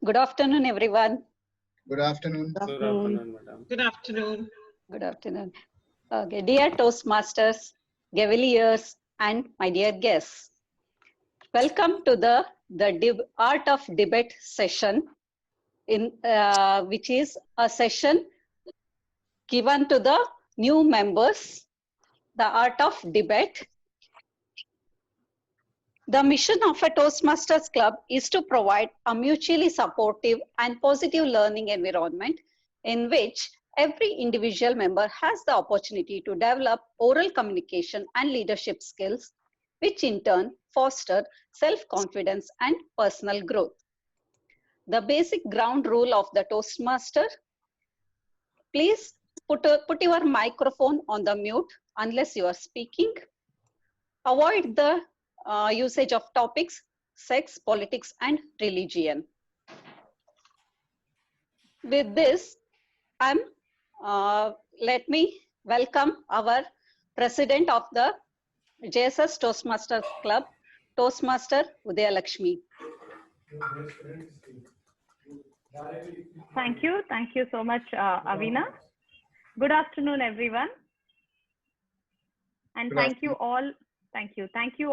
Good afternoon, everyone. Good afternoon. Good afternoon, madam. Good afternoon. Good afternoon. Okay, dear Toastmasters, Gaveliers, and my dear guests, welcome to the Art of Debate session, which is a session given to the new members, the Art of Debate. The mission of a Toastmasters Club is to provide a mutually supportive and positive learning environment in which every individual member has the opportunity to develop oral communication and leadership skills, which in turn foster self-confidence and personal growth. The basic ground rule of the Toastmaster: please put your microphone on the mute unless you are speaking. Avoid the usage of topics, sex, politics, and religion. With this, let me welcome our president of the JSS Toastmasters Club, Toastmaster Udayalakshmi. Thank you so much, Avina. Good afternoon, everyone. And thank you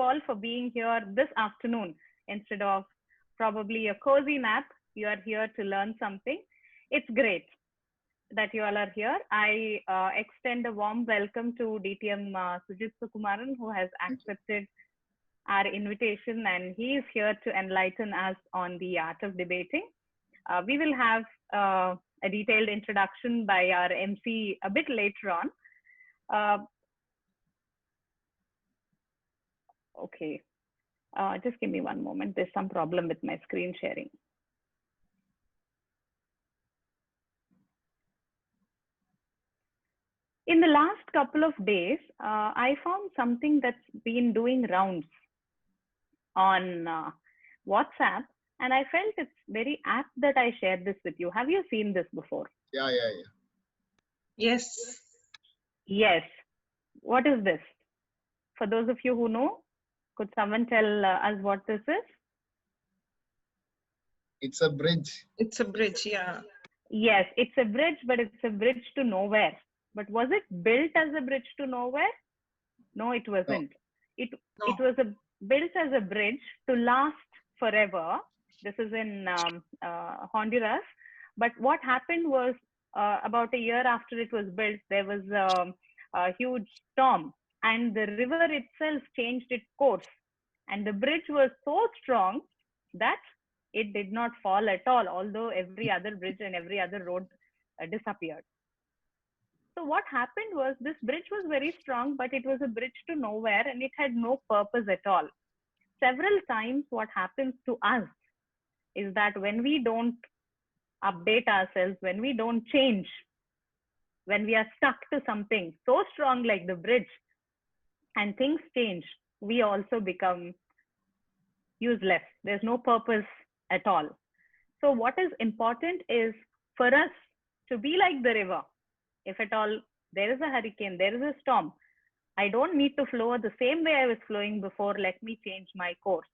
all for being here this afternoon instead of probably a cozy nap. You are here to learn something. It's great that you all are here. I extend a warm welcome to DTM Sujit Sukumaran, who has accepted our invitation, and he is here to enlighten us on the art of debating. We will have a detailed introduction by our MC a bit later on. Okay, just give me one moment. There's some problem with my screen sharing. In the last couple of days, I found something that's been doing rounds on WhatsApp, and I felt it's very apt that I shared this with you. Have you seen this before? Yeah. Yes. Yes. What is this? For those of you who know, could someone tell us what this is? It's a bridge. It's a bridge, yeah. Yes, it's a bridge, but it's a bridge to nowhere. But was it built as a bridge to nowhere? No, it wasn't. It was built as a bridge to last forever. This is in Honduras. But what happened was about a year after it was built, there was a huge storm, and the river itself changed its course. And the bridge was so strong that it did not fall at all, although every other bridge and every other road disappeared. So what happened was, this bridge was very strong, but it was a bridge to nowhere, and it had no purpose at all. Several times what happens to us is that when we don't update ourselves, when we don't change, when we are stuck to something so strong like the bridge and things change, we also become useless. There's no purpose at all. So what is important is for us to be like the river. If at all there is a hurricane, there is a storm, I don't need to flow the same way I was flowing before. Let me change my course.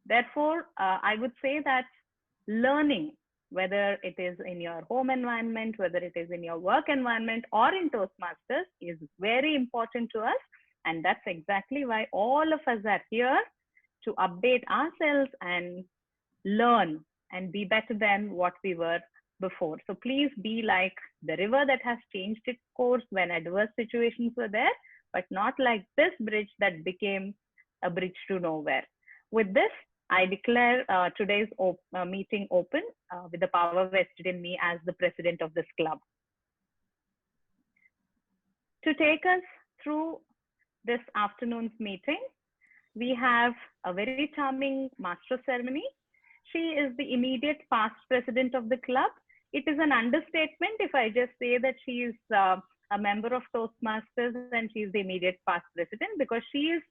Therefore, I would say that learning, whether it is in your home environment, whether it is in your work environment or in Toastmasters, is very important to us. And that's exactly why all of us are here, to update ourselves and learn and be better than what we were before. So please be like the river that has changed its course when adverse situations were there, but not like this bridge that became a bridge to nowhere. With this, I declare today's meeting open with the power vested in me as the president of this club. To take us through this afternoon's meeting, we have a very charming master of ceremony. She is the immediate past president of the club. It is an understatement if I just say that she is a member of Toastmasters and she is the immediate past president, because she is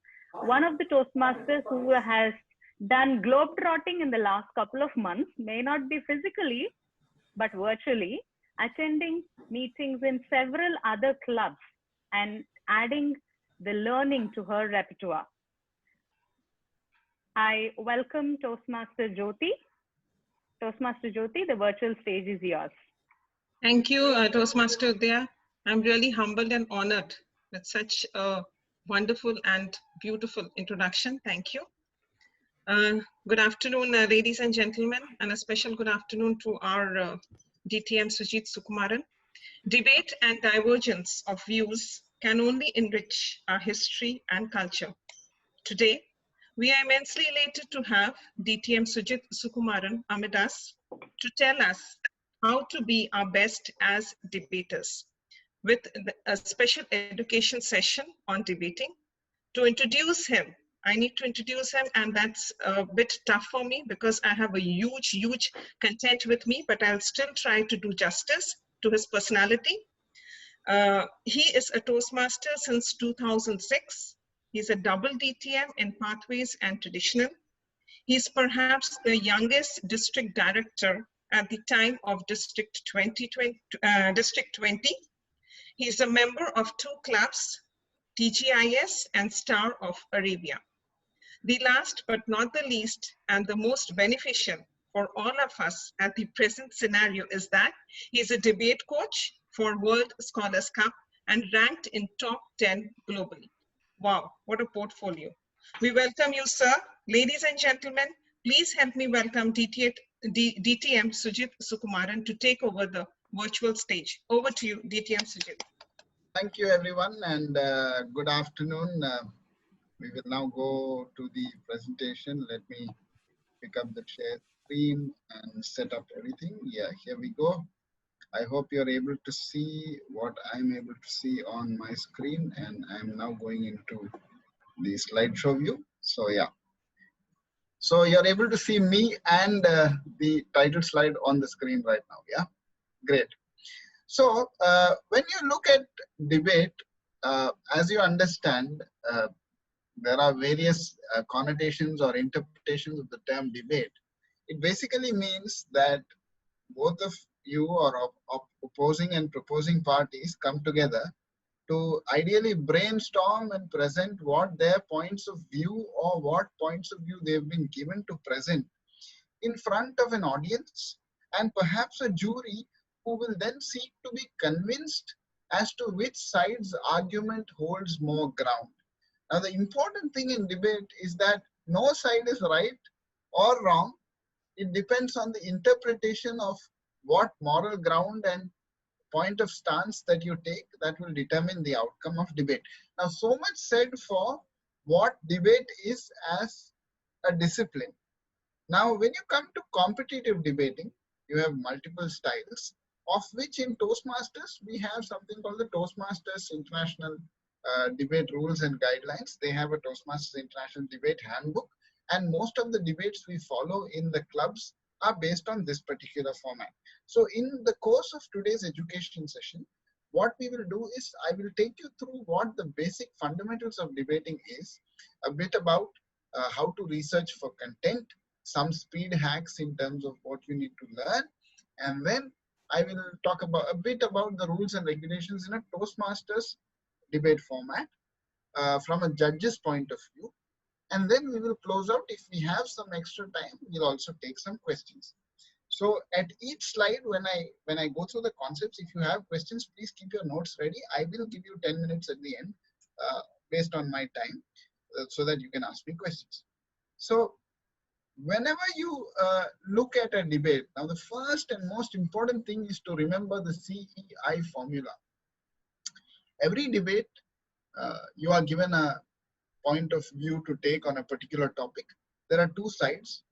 one of the Toastmasters who has done globetrotting in the last couple of months, may not be physically, but virtually, attending meetings in several other clubs and adding the learning to her repertoire. I welcome Toastmaster Jyoti. Toastmaster Jyoti, the virtual stage is yours. Thank you, Toastmaster Udaya. I'm really humbled and honored with such a wonderful and beautiful introduction. Thank you. Good afternoon, ladies and gentlemen, and a special good afternoon to our DTM Sujit Sukumaran. Debate and divergence of views can only enrich our history and culture. Today, we are immensely elated to have DTM Sujit Sukumaran amid us to tell us how to be our best as debaters with a special education session on debating. To introduce him, I need to introduce him, and that's a bit tough for me because I have a huge content with me, but I'll still try to do justice to his personality. He is a Toastmaster since 2006. He's a double DTM in Pathways and Traditional. He's perhaps the youngest district director at the time of District 20. He's a member of 2 clubs, TGIS and Star of Arabia. The last but not the least, and the most beneficial for all of us at the present scenario, is that he's a debate coach for World Scholars Cup and ranked in top 10 globally. Wow, what a portfolio. We welcome you, sir. Ladies and gentlemen, please help me welcome DTM Sujit Sukumaran to take over the virtual stage. Over to you, DTM Sujit. Thank you, everyone, and good afternoon. We will now go to the presentation. Let me pick up the share screen and set up everything. Yeah, here we go. I hope you're able to see what I'm able to see on my screen, and I'm now going into the slideshow view. So yeah, so you're able to see me and the title slide on the screen right now. Yeah, great. So when you look at debate, as you understand, there are various connotations or interpretations of the term debate. It basically means that both of you or opposing and proposing parties come together to ideally brainstorm and present what their points of view or what points of view they've been given to present in front of an audience and perhaps a jury who will then seek to be convinced as to which side's argument holds more ground. Now, the important thing in debate is that no side is right or wrong. It depends on the interpretation of what moral ground and point of stance that you take that will determine the outcome of debate. Now, so much said for what debate is as a discipline. Now, when you come to competitive debating, you have multiple styles, of which in Toastmasters, we have something called the Toastmasters International Debate Rules and Guidelines. They have a Toastmasters International Debate Handbook, and most of the debates we follow in the clubs are based on this particular format. So in the course of today's education session, what we will do is I will take you through what the basic fundamentals of debating is, a bit about how to research for content, some speed hacks in terms of what you need to learn, and then I will talk about a bit about the rules and regulations in a Toastmasters debate format from a judge's point of view. And then we will close out. If we have some extra time, we'll also take some questions. So at each slide, when I go through the concepts, if you have questions, please keep your notes ready. I will give you 10 minutes at the end based on my time so that you can ask me questions. So whenever you look at a debate, now the first and most important thing is to remember the CEI formula. Every debate, you are given a point of view to take on a particular topic. There are 2 sides.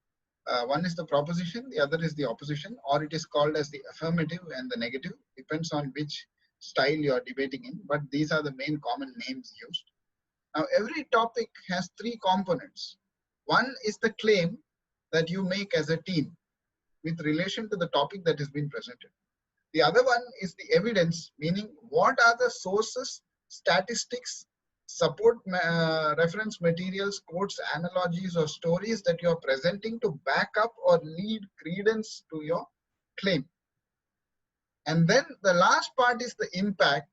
One is the proposition, the other is the opposition, or it is called as the affirmative and the negative. Depends on which style you are debating in, but these are the main common names used. Now, every topic has 3 components. One is the claim that you make as a team with relation to the topic that has been presented. The other one is the evidence, meaning what are the sources, statistics, support reference materials, quotes, analogies, or stories that you are presenting to back up or lead credence to your claim. And then the last part is the impact.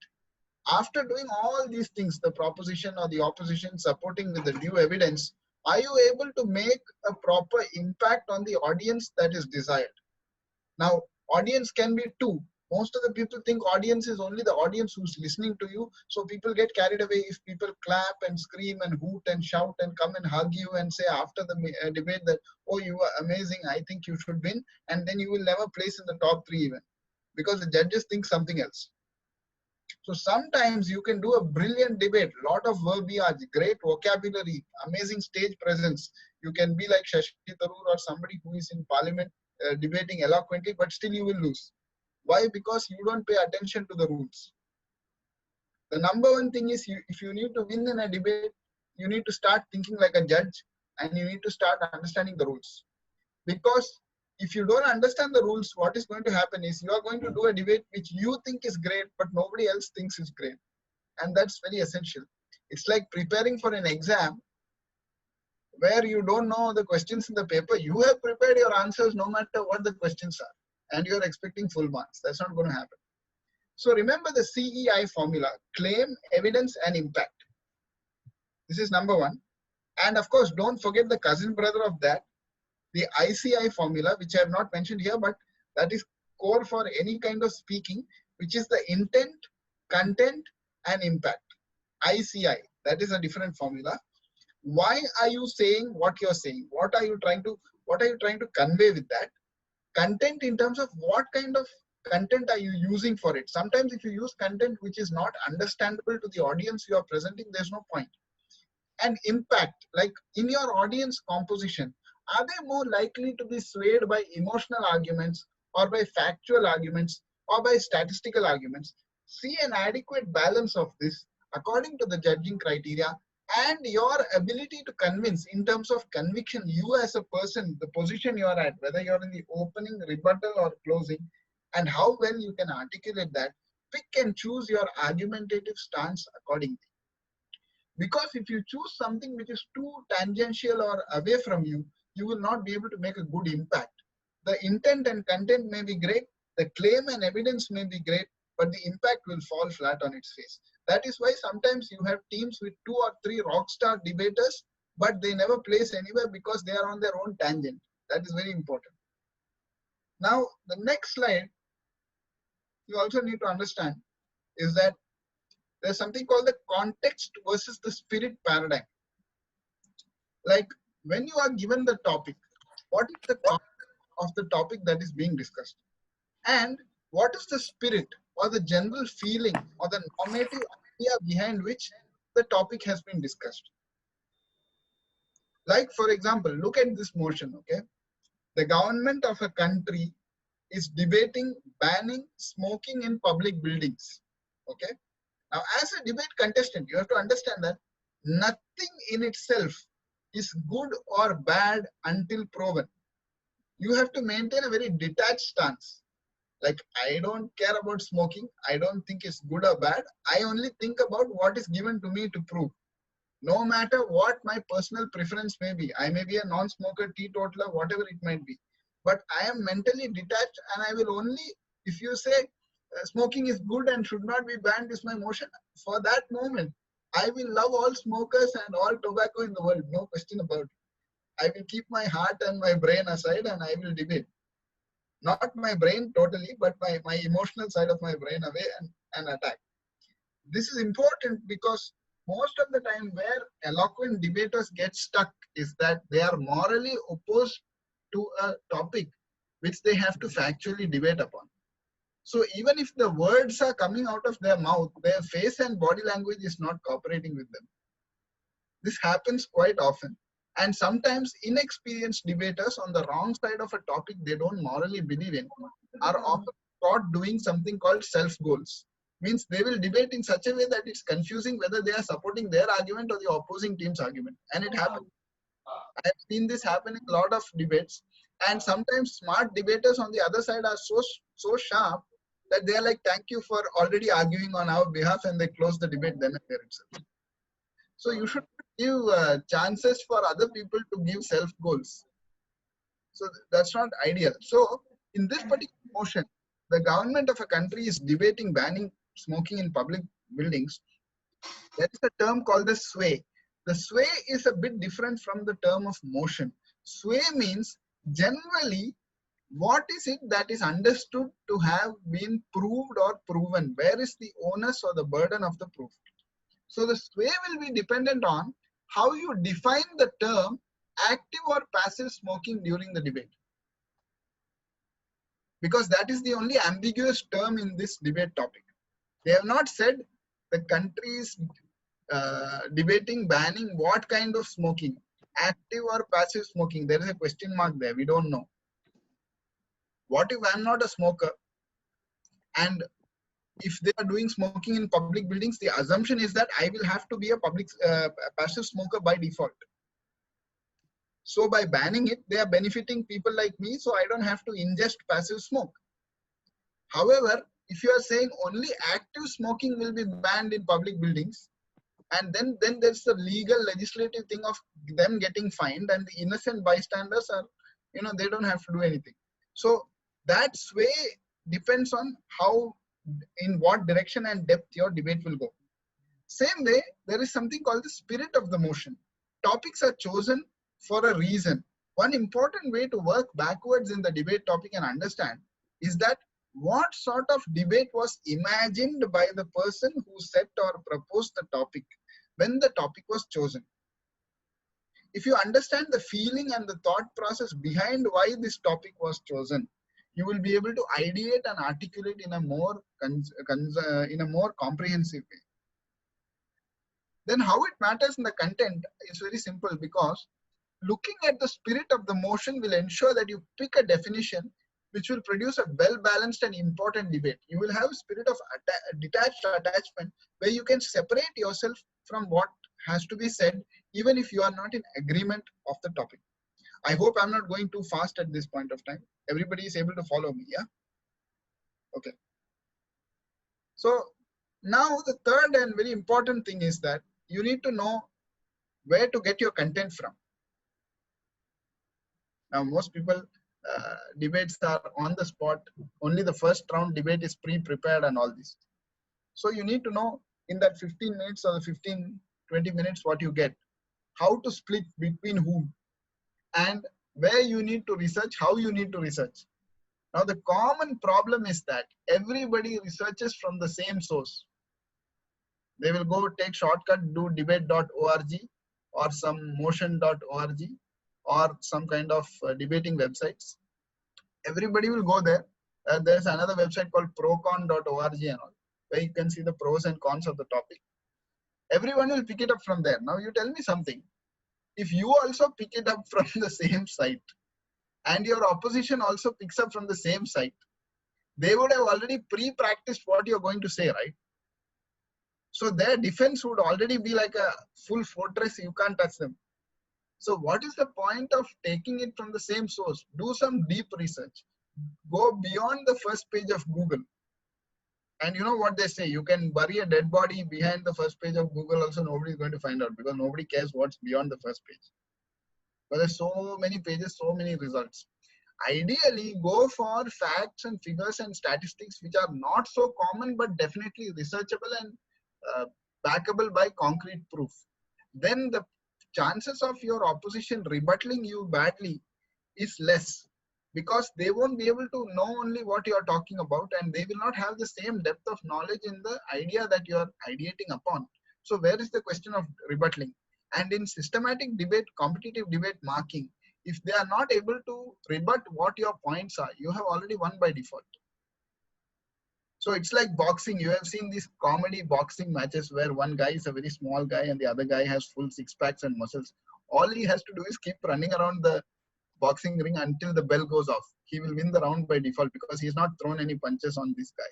After doing all these things, the proposition or the opposition supporting with the due evidence, are you able to make a proper impact on the audience that is desired? Now, audience can be two. Most of the people think audience is only the audience who's listening to you. So people get carried away if people clap and scream and hoot and shout and come and hug you and say after the debate that, oh, you are amazing, I think you should win. And then you will never place in the top 3 even, because the judges think something else. So sometimes you can do a brilliant debate, lot of verbiage, great vocabulary, amazing stage presence. You can be like Shashi Tharoor or somebody who is in parliament debating eloquently, but still you will lose. Why? Because you don't pay attention to the rules. The number one thing is, if you need to win in a debate, you need to start thinking like a judge and you need to start understanding the rules. Because if you don't understand the rules, what is going to happen is you are going to do a debate which you think is great, but nobody else thinks is great. And that's very essential. It's like preparing for an exam where you don't know the questions in the paper. You have prepared your answers no matter what the questions are, and you're expecting full marks. That's not going to happen. So remember the CEI formula: claim, evidence, and impact. This is number one. And of course, don't forget the cousin brother of that, the ICI formula, which I have not mentioned here, but that is core for any kind of speaking, which is the intent, content, and impact. ICI, that is a different formula. Why are you saying what you're saying? What are you trying to convey with that? Content, in terms of what kind of content are you using for it? Sometimes if you use content which is not understandable to the audience you are presenting, there's no point. And impact, like in your audience composition, are they more likely to be swayed by emotional arguments or by factual arguments or by statistical arguments? See an adequate balance of this according to the judging criteria and your ability to convince in terms of conviction. You as a person, the position you are at, whether you're in the opening, rebuttal, or closing, and how well you can articulate that, pick and choose your argumentative stance accordingly. Because if you choose something which is too tangential or away from you, you will not be able to make a good impact. The intent and content may be great, the claim and evidence may be great, but the impact will fall flat on its face. That is why sometimes you have teams with 2 or 3 rock star debaters, but they never place anywhere because they are on their own tangent. That is very important. Now, the next slide, you also need to understand is that there's something called the context versus the spirit paradigm. Like when you are given the topic, what is the context of the topic that is being discussed? And what is the spirit or the general feeling or the normative idea behind which the topic has been discussed? Like, for example, look at this motion, okay? The government of a country is debating banning smoking in public buildings, okay? Now, as a debate contestant, you have to understand that nothing in itself is good or bad until proven. You have to maintain a very detached stance. Like, I don't care about smoking. I don't think it's good or bad. I only think about what is given to me to prove. No matter what my personal preference may be. I may be a non-smoker, teetotaler, whatever it might be. But I am mentally detached, and I will only, if you say smoking is good and should not be banned is my motion, for that moment, I will love all smokers and all tobacco in the world. No question about it. I will keep my heart and my brain aside and I will debate. Not my brain totally, but my emotional side of my brain away and attack. This is important because most of the time where eloquent debaters get stuck is that they are morally opposed to a topic which they have to factually debate upon. So even if the words are coming out of their mouth, their face and body language is not cooperating with them. This happens quite often. And sometimes inexperienced debaters on the wrong side of a topic they don't morally believe in are often caught doing something called self-goals. Means they will debate in such a way that it's confusing whether they are supporting their argument or the opposing team's argument. And it happens. I have seen this happen in a lot of debates. And sometimes smart debaters on the other side are so sharp that they are like, thank you for already arguing on our behalf, and they close the debate then and there itself. So you should give chances for other people to give self-goals. So that's not ideal. So in this particular motion, the government of a country is debating banning smoking in public buildings. There is a term called the sway. The sway is a bit different from the term of motion. Sway means generally What is it that is understood to have been proved or proven? Where is the onus or the burden of the proof? So the sway will be dependent on how you define the term active or passive smoking during the debate. Because that is the only ambiguous term in this debate topic. They have not said the country is debating banning what kind of smoking, active or passive smoking. There is a question mark there. We don't know. What if I'm not a smoker, and if they are doing smoking in public buildings, the assumption is that I will have to be a public passive smoker by default. So by banning it, they are benefiting people like me, so I don't have to ingest passive smoke. However, if you are saying only active smoking will be banned in public buildings, and then there's the legal legislative thing of them getting fined, and the innocent bystanders are, they don't have to do anything. So that sway depends on how, in what direction and depth your debate will go. Same way, there is something called the spirit of the motion. Topics are chosen for a reason. One important way to work backwards in the debate topic and understand is that what sort of debate was imagined by the person who set or proposed the topic when the topic was chosen. If you understand the feeling and the thought process behind why this topic was chosen, you will be able to ideate and articulate in a more comprehensive way. Then how it matters in the content is very simple, because looking at the spirit of the motion will ensure that you pick a definition which will produce a well-balanced and important debate. You will have a spirit of detached attachment where you can separate yourself from what has to be said, even if you are not in agreement of the topic. I hope I'm not going too fast at this point of time. Everybody is able to follow me, yeah? Okay. So now the third and very important thing is that you need to know where to get your content from. Now, most people, debates are on the spot. Only the first round debate is pre-prepared and all this. So you need to know in that 15 minutes or the 20 minutes what you get, how to split between whom, and where you need to research, how you need to research. Now, the common problem is that everybody researches from the same source. They will go take shortcut, do debate.org or some motion.org or some kind of debating websites. Everybody will go there. There's another website called procon.org and all, where you can see the pros and cons of the topic. Everyone will pick it up from there. Now you tell me something. If you also pick it up from the same site and your opposition also picks up from the same site, they would have already pre-practiced what you're going to say, right? So their defense would already be like a full fortress. You can't touch them. So what is the point of taking it from the same source? Do some deep research. Go beyond the first page of Google. And you know what they say, you can bury a dead body behind the first page of Google also, nobody is going to find out, because nobody cares what's beyond the first page. But there's so many pages, so many results. Ideally, go for facts and figures and statistics which are not so common but definitely researchable and backable by concrete proof. Then the chances of your opposition rebuttaling you badly is less, because they won't be able to know only what you are talking about, and they will not have the same depth of knowledge in the idea that you are ideating upon. So where is the question of rebuttaling? And in systematic debate, competitive debate marking, if they are not able to rebut what your points are, you have already won by default. So it's like boxing. You have seen these comedy boxing matches where one guy is a very small guy and the other guy has full six packs and muscles. All he has to do is keep running around the boxing ring until the bell goes off. He will win the round by default because he's not thrown any punches on this guy.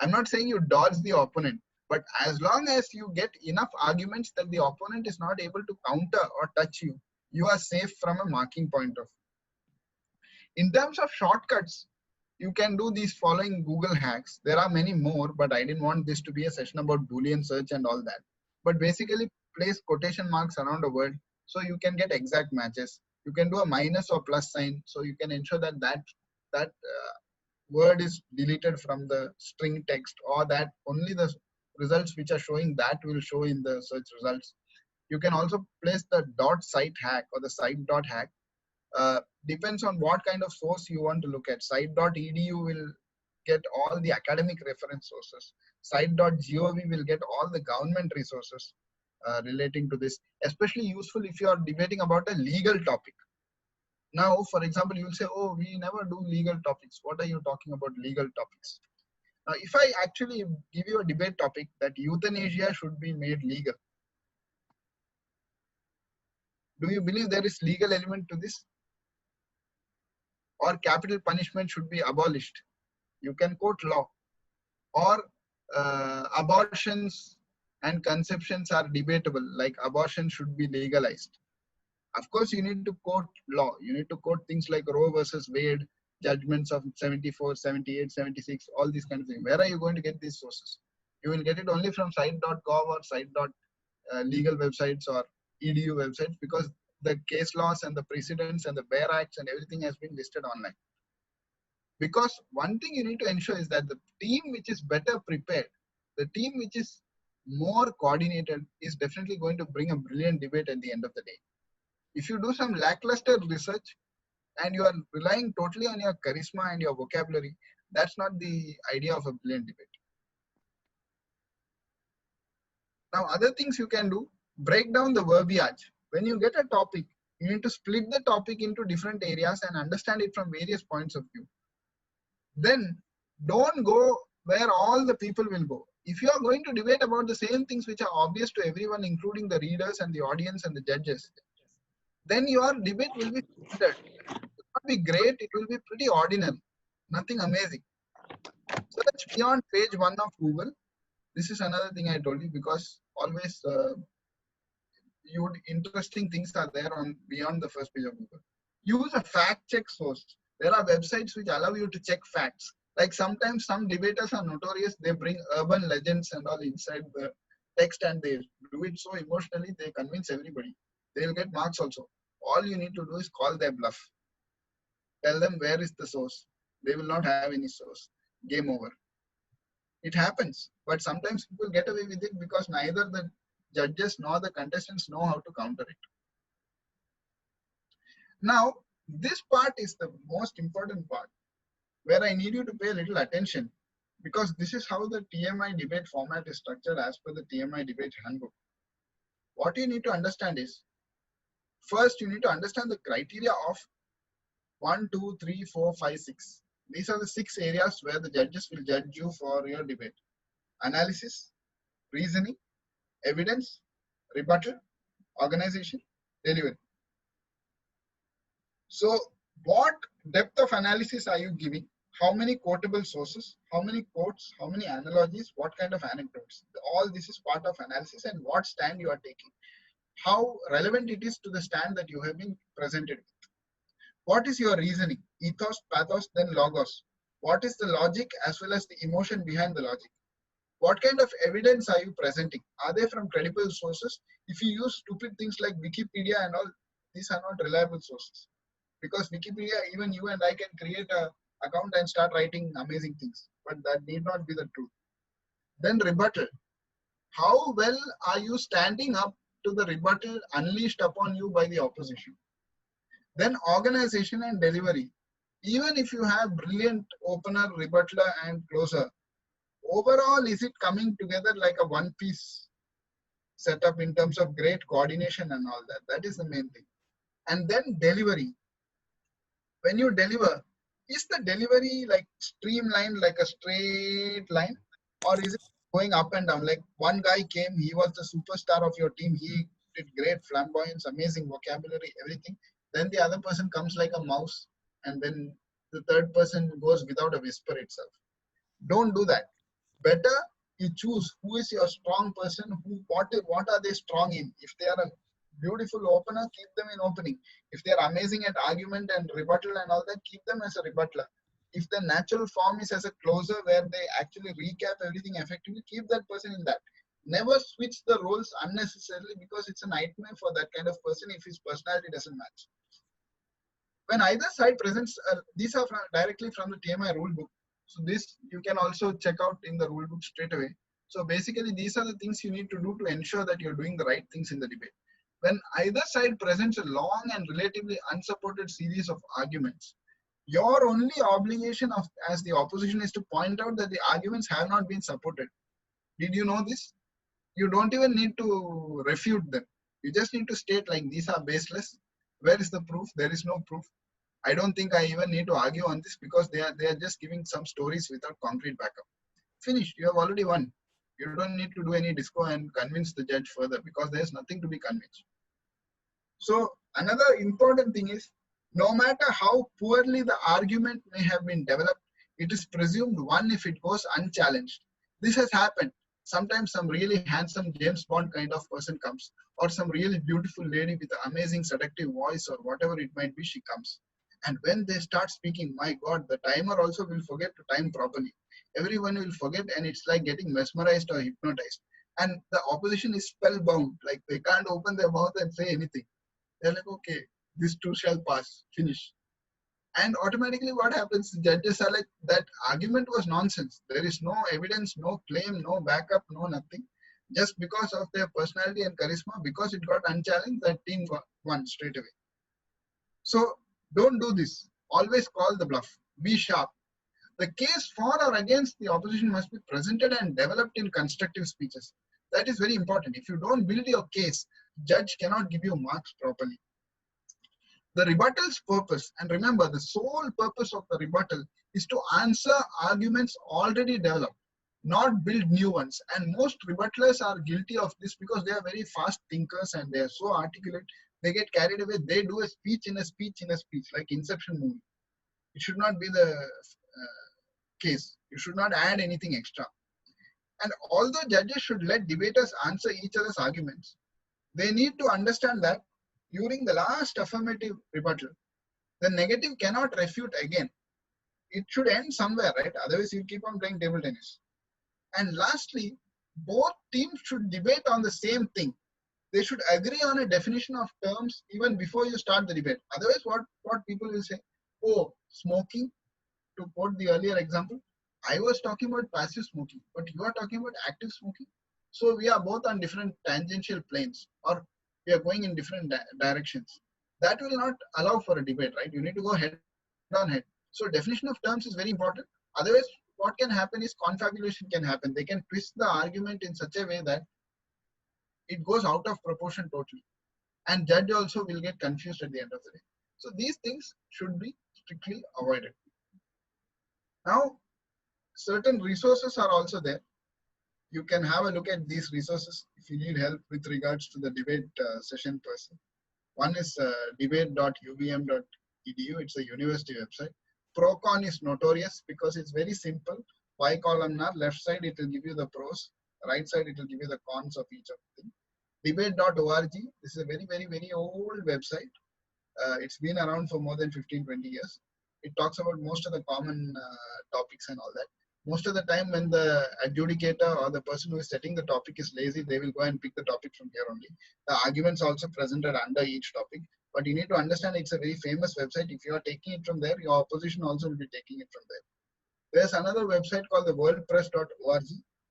I'm not saying you dodge the opponent, but as long as you get enough arguments that the opponent is not able to counter or touch you, you are safe from a marking point of view. In terms of shortcuts, you can do these following Google hacks. There are many more, but I didn't want this to be a session about Boolean search and all that. But basically, place quotation marks around a word so you can get exact matches. You can do a minus or plus sign, so you can ensure that that word is deleted from the string text, or that only the results which are showing that will show in the search results. You can also place the dot site hack or the site dot hack. Depends on what kind of source you want to look at. Site.edu will get all the academic reference sources. Site.gov will get all the government resources relating to this, especially useful if you are debating about a legal topic. Now, for example, you will say, oh, we never do legal topics. What are you talking about legal topics? If I actually give you a debate topic that euthanasia should be made legal, do you believe there is legal element to this? Or capital punishment should be abolished? You can quote law. Or abortions and conceptions are debatable, like abortion should be legalized. Of course, you need to quote law. You need to quote things like Roe versus Wade, judgments of 74, 78, 76, all these kinds of things. Where are you going to get these sources? You will get it only from site.gov or site.legal websites or edu websites, because the case laws and the precedents and the bare acts and everything has been listed online. Because one thing you need to ensure is that the team which is better prepared, the team which is more coordinated, is definitely going to bring a brilliant debate at the end of the day. If you do some lackluster research and you are relying totally on your charisma and your vocabulary, that's not the idea of a brilliant debate. Now, other things you can do, break down the verbiage. When you get a topic, you need to split the topic into different areas and understand it from various points of view. Then don't go where all the people will go. If you are going to debate about the same things which are obvious to everyone, including the readers and the audience and the judges, then your debate will be standard. It will not be great, it will be pretty ordinary, nothing amazing. Search beyond page 1 of Google. This is another thing I told you, because always interesting things are there on beyond the first page of Google. Use a fact check source. There are websites which allow you to check facts. Like sometimes some debaters are notorious, they bring urban legends and all inside the text, and they do it so emotionally, they convince everybody. They will get marks also. All you need to do is call their bluff. Tell them where is the source. They will not have any source. Game over. It happens, but sometimes people get away with it because neither the judges nor the contestants know how to counter it. Now, this part is the most important part, where I need you to pay a little attention, because this is how the TMI debate format is structured as per the TMI debate handbook. What you need to understand is, first you need to understand the criteria of 1, 2, 3, 4, 5, 6. These are the 6 areas where the judges will judge you for your debate. Analysis, reasoning, evidence, rebuttal, organization, delivery. So what depth of analysis are you giving? How many quotable sources? How many quotes? How many analogies? What kind of anecdotes? All this is part of analysis, and what stand you are taking. How relevant it is to the stand that you have been presented with. What is your reasoning? Ethos, pathos, then logos. What is the logic as well as the emotion behind the logic? What kind of evidence are you presenting? Are they from credible sources? If you use stupid things like Wikipedia and all, these are not reliable sources. Because Wikipedia, even you and I can create an account and start writing amazing things, but that need not be the truth. Then rebuttal. How well are you standing up to the rebuttal unleashed upon you by the opposition? Then organization and delivery. Even if you have brilliant opener, rebuttaler, and closer, overall, is it coming together like a one-piece setup in terms of great coordination and all that? That is the main thing. And then delivery. When you deliver, is the delivery like streamlined, like a straight line, or is it going up and down? Like one guy came, he was the superstar of your team, he did great flamboyance, amazing vocabulary, everything. Then the other person comes like a mouse, and then the third person goes without a whisper itself. Don't do that. Better you choose who is your strong person, what are they strong in. If they are a beautiful opener, keep them in opening. If they are amazing at argument and rebuttal and all that, keep them as a rebuttaler. If the natural form is as a closer where they actually recap everything effectively, keep that person in that. Never switch the roles unnecessarily, because it's a nightmare for that kind of person if his personality doesn't match. When either side presents, these are directly from the TMI rulebook. So this you can also check out in the rulebook straight away. So basically these are the things you need to do to ensure that you're doing the right things in the debate. when either side presents a long and relatively unsupported series of arguments, your only obligation as the opposition is to point out that the arguments have not been supported. Did you know this? You don't even need to refute them. You just need to state like these are baseless. Where is the proof? There is no proof. I don't think I even need to argue on this because they are just giving some stories without concrete backup. Finished. You have already won. You don't need to do any disco and convince the judge further because there's nothing to be convinced. So another important thing is, no matter how poorly the argument may have been developed, it is presumed won if it goes unchallenged. This has happened. Sometimes some really handsome James Bond kind of person comes, or some really beautiful lady with an amazing seductive voice or whatever it might be, she comes. And when they start speaking, my God, the timer also will forget to time properly. Everyone will forget, and it's like getting mesmerized or hypnotized. And the opposition is spellbound, like they can't open their mouth and say anything. They're like, okay, this too shall pass, finish. And automatically what happens, the judges are like, that argument was nonsense. There is no evidence, no claim, no backup, no nothing. Just because of their personality and charisma, because it got unchallenged, that team won straight away. So don't do this. Always call the bluff. Be sharp. The case for or against the opposition must be presented and developed in constructive speeches. That is very important. If you don't build your case, judge cannot give you marks properly. The rebuttal's purpose, and remember, the sole purpose of the rebuttal is to answer arguments already developed, not build new ones. And most rebuttalers are guilty of this because they are very fast thinkers and they are so articulate. They get carried away. They do a speech in a speech in a speech, like Inception movie. It should not be the case. You should not add anything extra. And although judges should let debaters answer each other's arguments, they need to understand that during the last affirmative rebuttal, the negative cannot refute again. It should end somewhere, right? Otherwise, you keep on playing table tennis. And lastly, both teams should debate on the same thing. They should agree on a definition of terms even before you start the debate. Otherwise, what people will say, oh, smoking, to quote the earlier example, I was talking about passive smoking, but you are talking about active smoking. So we are both on different tangential planes, or we are going in different directions. That will not allow for a debate, right? You need to go head on head. So definition of terms is very important. Otherwise, what can happen is confabulation can happen. They can twist the argument in such a way that it goes out of proportion totally. And judge also will get confused at the end of the day. So these things should be strictly avoided. Now, certain resources are also there. You can have a look at these resources if you need help with regards to the debate session person. One is debate.ubm.edu. It's a university website. Procon is notorious because it's very simple. Bicolumnar, left side it will give you the pros, right side it will give you the cons of each of them. Debate.org, this is a very, very, very old website. It's been around for more than 15-20 years. It talks about most of the common topics and all that. Most of the time when the adjudicator or the person who is setting the topic is lazy, they will go and pick the topic from here only. The arguments also presented under each topic. But you need to understand it's a very famous website. If you are taking it from there, your opposition also will be taking it from there. There's another website called the worldpress.org.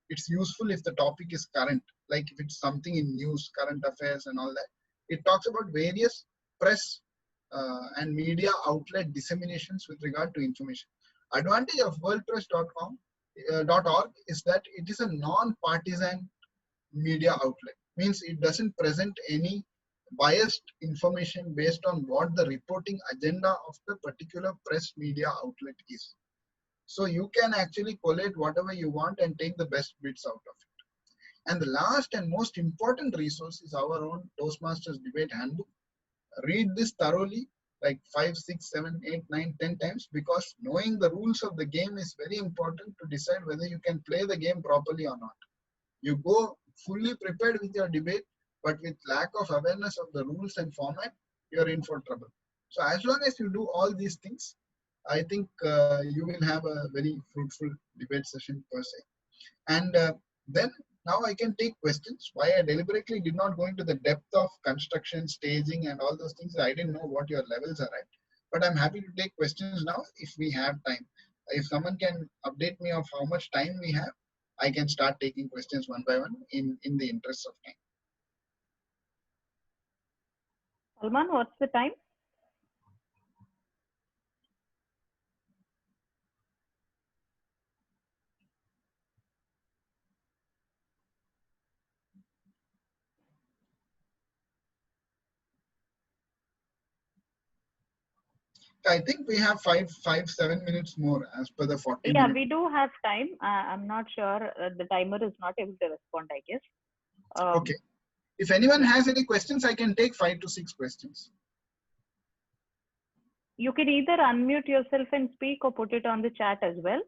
It's useful if the topic is current, like if it's something in news, current affairs and all that. It talks about various press and media outlet disseminations with regard to information. Advantage of worldpress.org is that it is a non-partisan media outlet. Means it doesn't present any biased information based on what the reporting agenda of the particular press media outlet is. So you can actually collate whatever you want and take the best bits out of it. And the last and most important resource is our own Toastmasters Debate Handbook. Read this thoroughly, like 5, 6, 7, 8, 9, 10 times, because knowing the rules of the game is very important to decide whether you can play the game properly or not. You go fully prepared with your debate, but with lack of awareness of the rules and format, you're in for trouble. So as long as you do all these things, I think you will have a very fruitful debate session per se. And then now I can take questions. Why I deliberately did not go into the depth of construction, staging and all those things. I didn't know what your levels are at. But I'm happy to take questions now if we have time. If someone can update me of how much time we have, I can start taking questions one by one in the interest of time. Salman, what's the time? I think we have 7 minutes more as per the 40 Yeah, minutes. we do have time. I'm not sure. The timer is not able to respond, I guess. Okay. If anyone has any questions, I can take 5 to 6 questions. You can either unmute yourself and speak or put it on the chat as well.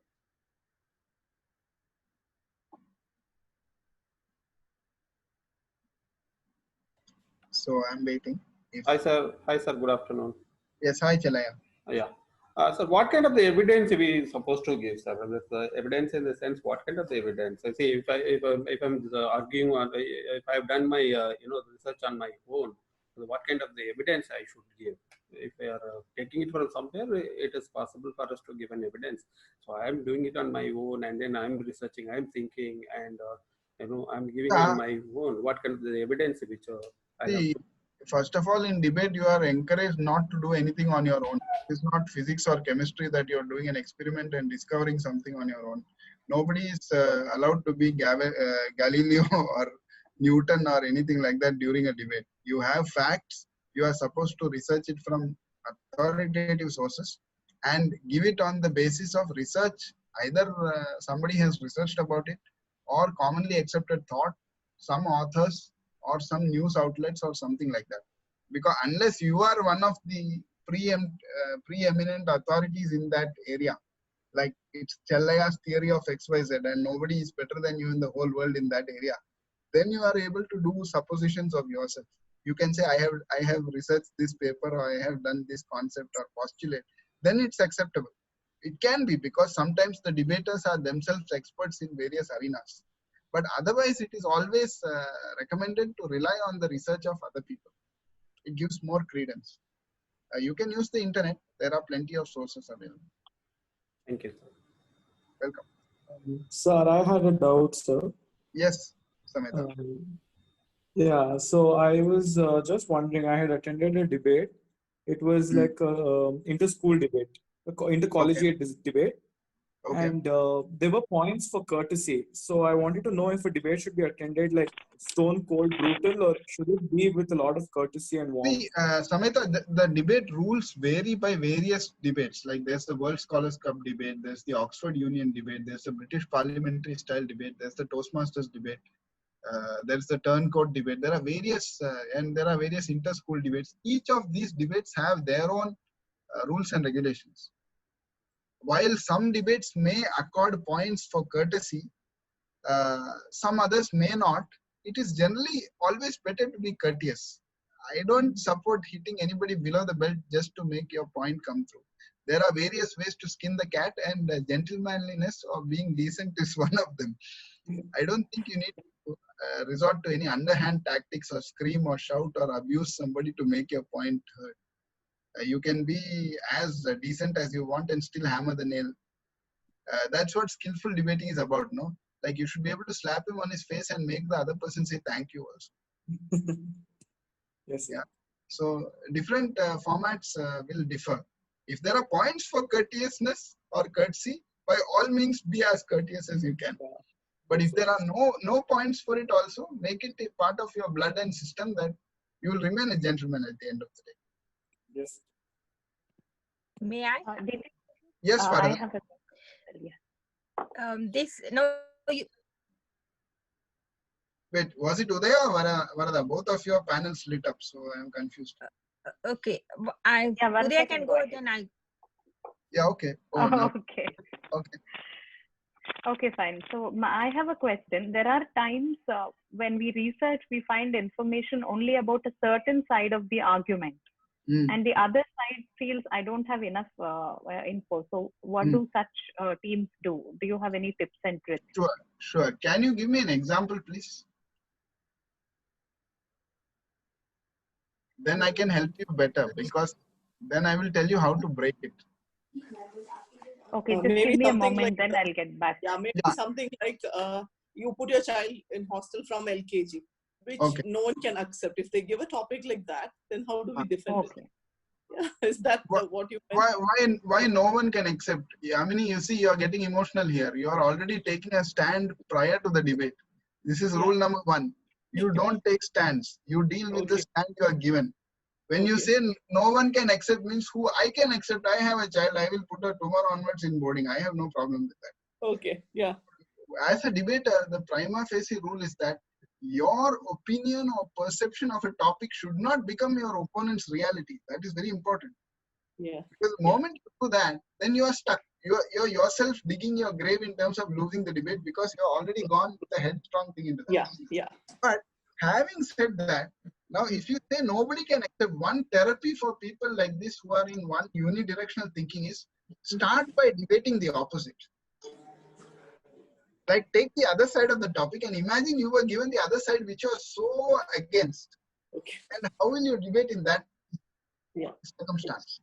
So I'm waiting. Hi, sir. Hi, sir. Good afternoon. Yes, hi, Chalaya. Yeah. So what kind of the evidence are we supposed to give, sir? The evidence in the sense, what kind of the evidence? I see if I'm arguing on, if I've done my research on my own, so what kind of the evidence I should give? If we are taking it from somewhere, it is possible for us to give an evidence. So I'm doing it on my own, and then I'm researching, I'm thinking, and I'm giving on my own. What kind of the evidence which I have to? First of all, in debate, you are encouraged not to do anything on your own. It's not physics or chemistry that you're doing an experiment and discovering something on your own. Nobody is allowed to be Galileo or Newton or anything like that during a debate. You have facts. You are supposed to research it from authoritative sources and give it on the basis of research. Either somebody has researched about it or commonly accepted thought, some authors or some news outlets or something like that. Because unless you are one of the preeminent authorities in that area, like it's Chellaya's theory of XYZ and nobody is better than you in the whole world in that area, then you are able to do suppositions of yourself. You can say, I have researched this paper or I have done this concept or postulate, then it's acceptable. It can be because sometimes the debaters are themselves experts in various arenas. But otherwise, it is always recommended to rely on the research of other people. It gives more credence. You can use the internet. There are plenty of sources available. Thank you, sir. Welcome. Sir, I had a doubt, sir. Yes, Samita. Yeah, so I was just wondering, I had attended a debate. It was like inter-school debate, intercollegiate debate. Okay. And there were points for courtesy. So I wanted to know if a debate should be attended like stone cold brutal or should it be with a lot of courtesy and warmth? See, Samita, the debate rules vary by various debates. Like there's the World Scholars Cup debate, there's the Oxford Union debate, there's the British Parliamentary Style debate, there's the Toastmasters debate, there's the Turncoat debate. There are various and there are various inter-school debates. Each of these debates have their own rules and regulations. While some debates may accord points for courtesy, some others may not. It is generally always better to be courteous. I don't support hitting anybody below the belt just to make your point come through. There are various ways to skin the cat, and gentlemanliness or being decent is one of them. I don't think you need to resort to any underhand tactics or scream or shout or abuse somebody to make your point heard. You can be as decent as you want and still hammer the nail. That's what skillful debating is about, no? Like you should be able to slap him on his face and make the other person say thank you also. Yes. Yeah. So different formats will differ. If there are points for courteousness or courtesy, by all means be as courteous as you can. But if there are no points for it also, make it a part of your blood and system that you will remain a gentleman at the end of the day. Yes. May I? Yes, I Farada. have a Wait, was it Udaya or Varada? Both of your panels lit up, so I am confused. Okay. Varada Udaya can go, ahead. then I. Yeah, okay. Oh, no. okay. Okay. Okay, fine. So I have a question. There are times when we research, we find information only about a certain side of the argument. And the other side feels I don't have enough info. So what do such teams do? Do you have any tips and tricks? Sure. Can you give me an example, please? Then I can help you better because then I will tell you how to break it. Okay, just give me a moment, then I'll get back. Yeah, maybe something like you put your child in hostel from LKG. which Okay. no one can accept. If they give a topic like that, then how do we defend Okay. it? Yeah. Is that what you meant? Why no one can accept? I mean, you see, you're getting emotional here. You're already taking a stand prior to the debate. This is rule number 1. You don't take stands. You deal with the stand you are given. When you say no one can accept means who I can accept. I have a child. I will put her tomorrow onwards in boarding. I have no problem with that. Okay. Yeah. As a debater, the prima facie rule is that your opinion or perception of a topic should not become your opponent's reality. That is very important. Yeah. Because the moment you do that, then you are stuck. You're yourself digging your grave in terms of losing the debate because you're already gone with a headstrong thing into that. Yeah. Yeah. But having said that, now if you say nobody can accept, one therapy for people like this who are in one unidirectional thinking is start by debating the opposite. Like take the other side of the topic and imagine you were given the other side which you are so against. Okay. And how will you debate in that circumstance?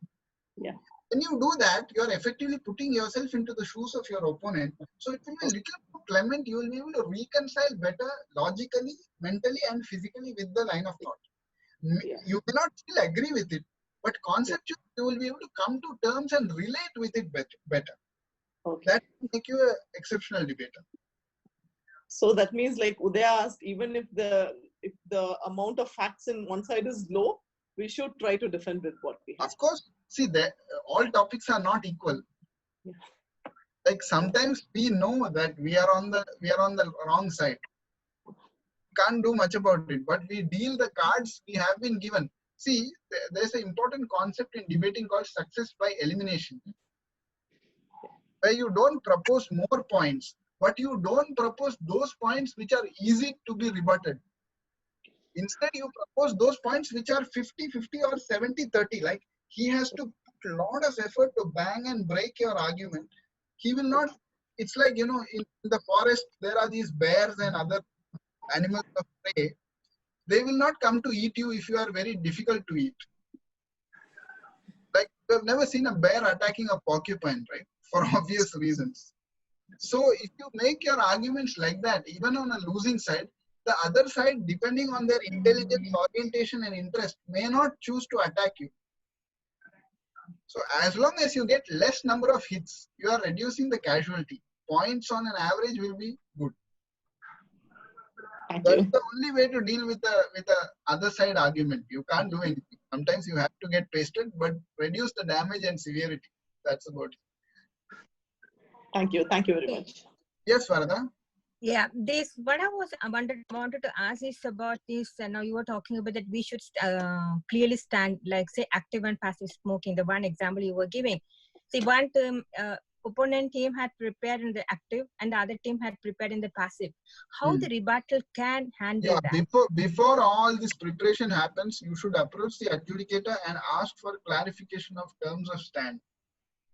Yeah. When you do that, you are effectively putting yourself into the shoes of your opponent. So it will be a little more clement. You will be able to reconcile better logically, mentally, and physically with the line of thought. You may not still agree with it, but conceptually you will be able to come to terms and relate with it better. Okay. That will make you an exceptional debater. So that means, like Udaya asked, even if the amount of facts in one side is low, we should try to defend with what we have. Of course, see that all topics are not equal. Yeah. Like sometimes we know that we are on the wrong side. Can't do much about it, but we deal the cards we have been given. See, there's an important concept in debating called success by elimination, where you don't propose more points, but you don't propose those points which are easy to be rebutted. Instead, you propose those points which are 50-50 or 70-30. Like he has to put a lot of effort to bang and break your argument. He will not. It's like, you know, in the forest, there are these bears and other animals of prey. They will not come to eat you if you are very difficult to eat. Like you have never seen a bear attacking a porcupine, right? For obvious reasons. So if you make your arguments like that, even on a losing side, the other side, depending on their intelligence, orientation, and interest, may not choose to attack you. So as long as you get less number of hits, you are reducing the casualty. Points on an average will be good. That's the only way to deal with the other side argument. You can't do anything. Sometimes you have to get pasted, but reduce the damage and severity. That's about it. Thank you. Thank you very much. Yes, Varada. Yeah, this what I wanted to ask is about this. Now you were talking about that we should clearly stand, like say active and passive smoking. The one example you were giving. See, one term opponent team had prepared in the active, and the other team had prepared in the passive. How the rebuttal can handle that? Before all this preparation happens, you should approach the adjudicator and ask for clarification of terms of stand.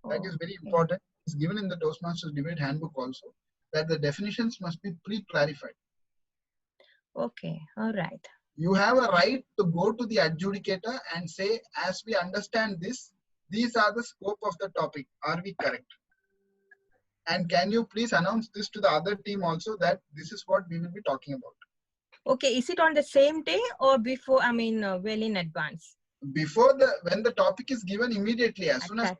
That is very important. It's given in the Toastmasters debate handbook also, that the definitions must be pre-clarified. Okay, all right. You have a right to go to the adjudicator and say, as we understand this, these are the scope of the topic. Are we correct? And can you please announce this to the other team also, that this is what we will be talking about? Okay, is it on the same day or before? I mean, well in advance. Before when the topic is given, immediately, as soon as.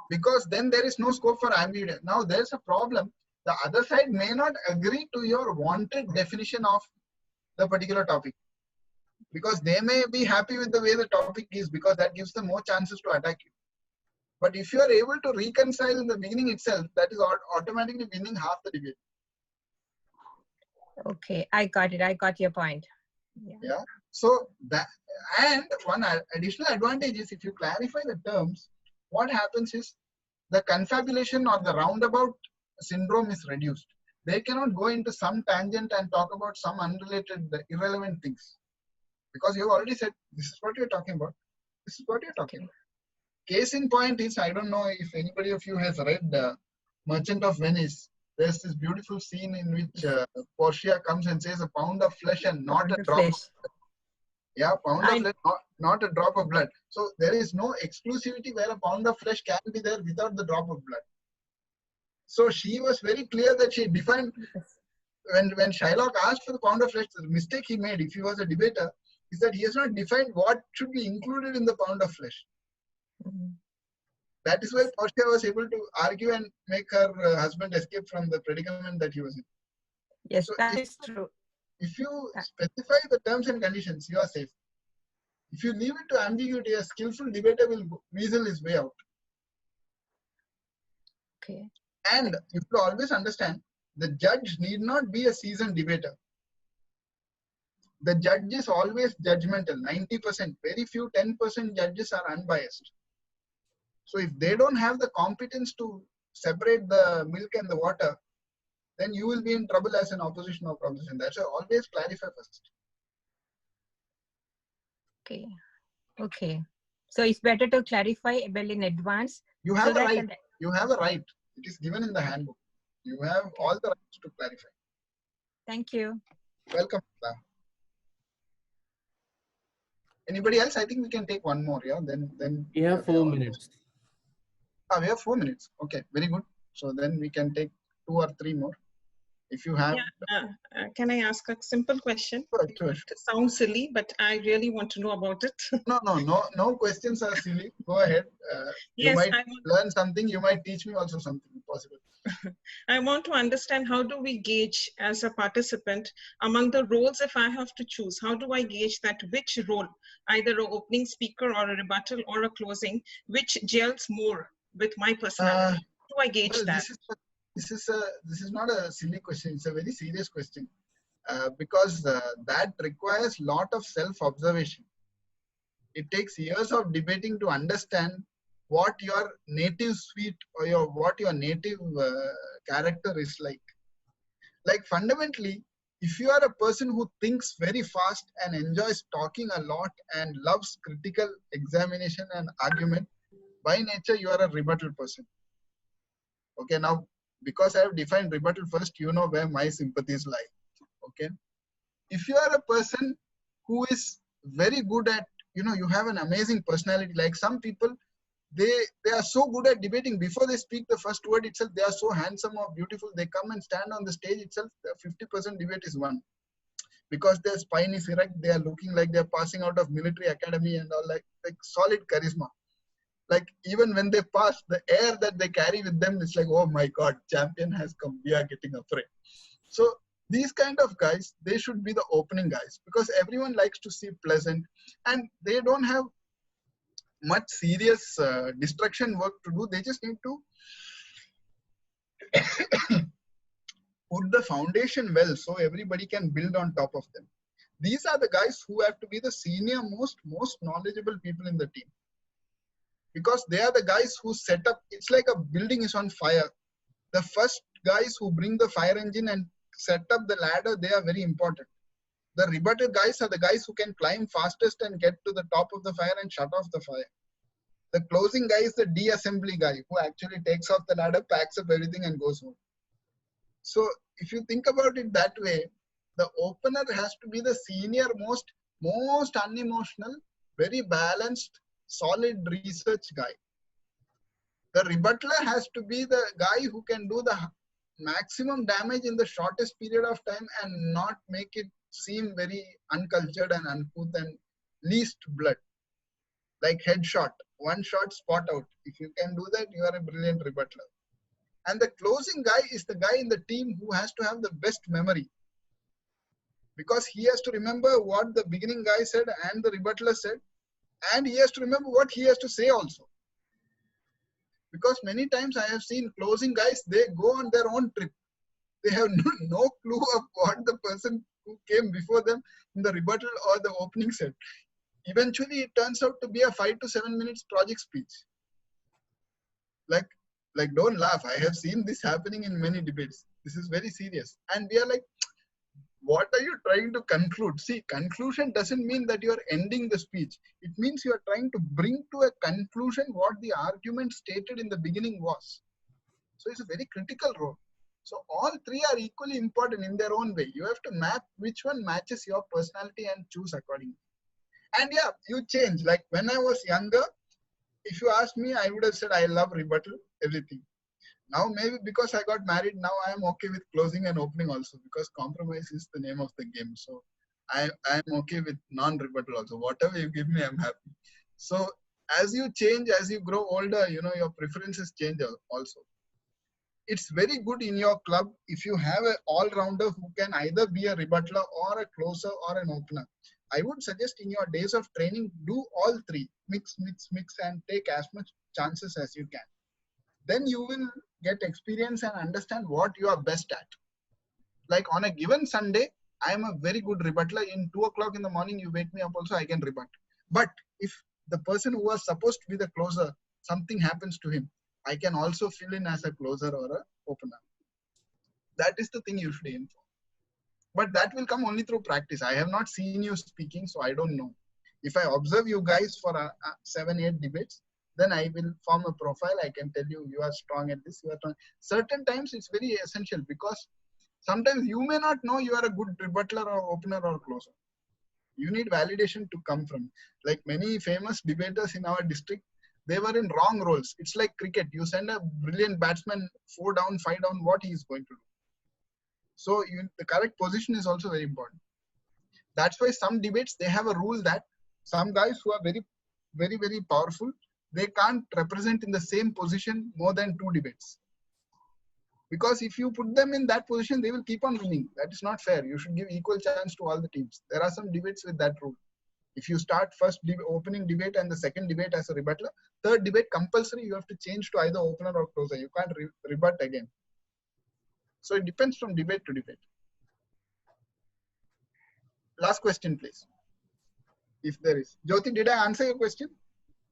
Because then there is no scope for ambiguity. Now there's a problem. The other side may not agree to your wanted definition of the particular topic, because they may be happy with the way the topic is, because that gives them more chances to attack you. But if you are able to reconcile in the beginning itself, that is automatically winning half the debate. Okay, I got it. I got your point. Yeah. So that, and one additional advantage is, if you clarify the terms, what happens is the confabulation or the roundabout syndrome is reduced. They cannot go into some tangent and talk about some unrelated, irrelevant things, because you have already said this is what you're talking about. This is what you're talking about. Case in point is, I don't know if anybody of you has read Merchant of Venice. There's this beautiful scene in which Portia comes and says, a pound of flesh and not a drop of blood. Yeah, pound of flesh, not a drop of blood. So there is no exclusivity where a pound of flesh can be there without the drop of blood. So she was very clear that she defined when Shylock asked for the pound of flesh, the mistake he made, if he was a debater, is that he has not defined what should be included in the pound of flesh. That is why Portia was able to argue and make her husband escape from the predicament that he was in. Yes, So that is true. If you specify the terms and conditions, you are safe. If you leave it to ambiguity, a skillful debater will weasel his way out. Okay. And you should always understand, the judge need not be a seasoned debater. The judge is always judgmental, 90%. Very few 10% judges are unbiased. So if they don't have the competence to separate the milk and the water, then you will be in trouble as an opposition or proposition. That's why always clarify first. Okay. Okay. So it's better to clarify well in advance. You have so a right. You have a right. It is given in the handbook. You have all the rights to clarify. Thank you. Welcome. Anybody else? I think we can take one more. Yeah. Then. We have 4 minutes. We have 4 minutes. Okay. Very good. So then we can take 2 or 3 more. If you have. Yeah, can I ask a simple question? Sure. It sounds silly, but I really want to know about it. No questions are silly. Go ahead. Yes, you might learn something. You might teach me also something possible. I want to understand, how do we gauge as a participant among the roles if I have to choose? How do I gauge that which role, either an opening speaker or a rebuttal or a closing, which gels more with my personality? How do I gauge that? This is not a silly question. It's a very serious question because that requires a lot of self-observation. It takes years of debating to understand what your native speech or what your native character is like. Like fundamentally, if you are a person who thinks very fast and enjoys talking a lot and loves critical examination and argument, by nature you are a rebuttal person. Okay, now because I have defined rebuttal first, you know where my sympathies lie. Okay, if you are a person who is very good at, you have an amazing personality, like some people, they are so good at debating. Before they speak the first word itself, they are so handsome or beautiful. They come and stand on the stage itself, 50% debate is won. Because their spine is erect, they are looking like they are passing out of military academy and all, like solid charisma. Like even when they pass, the air that they carry with them is like, oh my God, champion has come, we are getting afraid. So these kind of guys, they should be the opening guys, because everyone likes to see pleasant and they don't have much serious distraction work to do. They just need to put the foundation well so everybody can build on top of them. These are the guys who have to be the senior most knowledgeable people in the team. Because they are the guys who set up, it's like a building is on fire. The first guys who bring the fire engine and set up the ladder, they are very important. The rebuttal guys are the guys who can climb fastest and get to the top of the fire and shut off the fire. The closing guy is the de-assembly guy who actually takes off the ladder, packs up everything and goes home. So if you think about it that way, the opener has to be the senior most unemotional, very balanced, solid research guy. The rebuttaler has to be the guy who can do the maximum damage in the shortest period of time and not make it seem very uncultured and uncouth and least blood. Like headshot, one shot, spot out. If you can do that, you are a brilliant rebuttaler. And the closing guy is the guy in the team who has to have the best memory. Because he has to remember what the beginning guy said and the rebuttaler said. And he has to remember what he has to say also. Because many times I have seen closing guys, they go on their own trip. They have no clue of what the person who came before them in the rebuttal or the opening said. Eventually, it turns out to be a 5 to 7 minutes project speech. Like don't laugh. I have seen this happening in many debates. This is very serious. And we are like, what are you trying to conclude? See, conclusion doesn't mean that you are ending the speech. It means you are trying to bring to a conclusion what the argument stated in the beginning was. So it's a very critical role. So all three are equally important in their own way. You have to map which one matches your personality and choose accordingly. And yeah, you change. Like when I was younger, if you asked me, I would have said I love rebuttal, everything. Now maybe because I got married, now I am okay with closing and opening also, because compromise is the name of the game. So I am okay with non-rebuttal also. Whatever you give me, I'm happy. So as you change, as you grow older, you know, your preferences change also. It's very good in your club if you have an all-rounder who can either be a rebuttaler or a closer or an opener. I would suggest in your days of training, do all three, mix, and take as much chances as you can. Then you will get experience and understand what you are best at. Like on a given Sunday, I am a very good rebuttaler. In 2 o'clock in the morning, you wake me up also, I can rebut. But if the person who was supposed to be the closer, something happens to him, I can also fill in as a closer or a opener. That is the thing you should aim for. But that will come only through practice. I have not seen you speaking, so I don't know. If I observe you guys for 7-8 debates, then I will form a profile. I can tell you, you are strong at this, you are strong. Certain times it's very essential, because sometimes you may not know you are a good rebuttaler or opener or closer. You need validation to come from. Like many famous debaters in our district, they were in wrong roles. It's like cricket. You send a brilliant batsman 4 down, 5 down, what he is going to do. So the correct position is also very important. That's why some debates, they have a rule that some guys who are very, very, very powerful, they can't represent in the same position more than 2 debates. Because if you put them in that position, they will keep on winning. That is not fair. You should give equal chance to all the teams. There are some debates with that rule. If you start first opening debate and the second debate as a rebuttaler, third debate compulsory, you have to change to either opener or closer. You can't rebut again. So it depends from debate to debate. Last question, please. If there is. Jyoti, did I answer your question?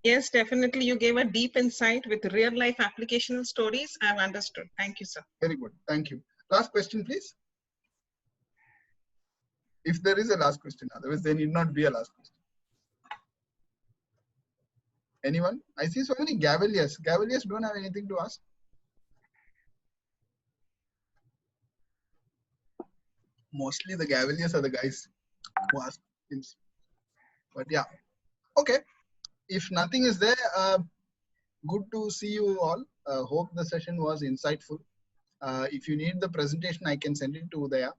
Yes, definitely. You gave a deep insight with real life applicational stories. I've understood. Thank you, sir. Very good. Thank you. Last question, please. If there is a last question, otherwise there need not be a last question. Anyone? I see so many Gaveliers. Gaveliers don't have anything to ask. Mostly the Gaveliers are the guys who ask things. But yeah, okay. If nothing is there, good to see you all. Hope the session was insightful. If you need the presentation, I can send it to Udaya.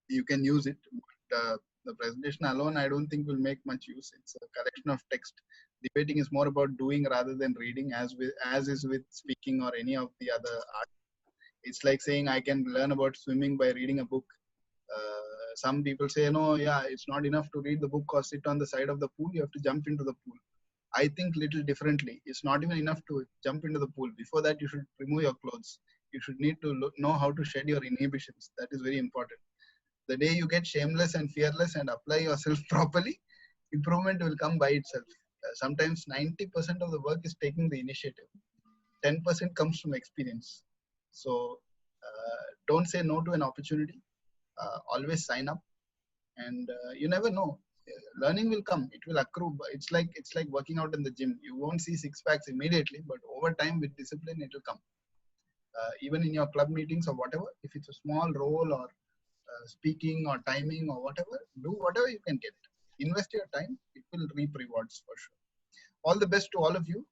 You can use it. But, the presentation alone, I don't think will make much use. It's a collection of text. Debating is more about doing rather than reading, as is with speaking or any of the other art. It's like saying I can learn about swimming by reading a book. Some people say, no, yeah, it's not enough to read the book or sit on the side of the pool. You have to jump into the pool. I think little differently. It's not even enough to jump into the pool. Before that, you should remove your clothes. You should need to know how to shed your inhibitions. That is very important. The day you get shameless and fearless and apply yourself properly, improvement will come by itself. Sometimes 90% of the work is taking the initiative. 10% comes from experience. So don't say no to an opportunity. Always sign up, and you never know. Learning will come. It will accrue. It's like working out in the gym. You won't see 6 packs immediately, but over time with discipline, it will come. Even in your club meetings or whatever, if it's a small role or speaking or timing or whatever, do whatever you can get. Invest your time. It will reap rewards for sure. All the best to all of you.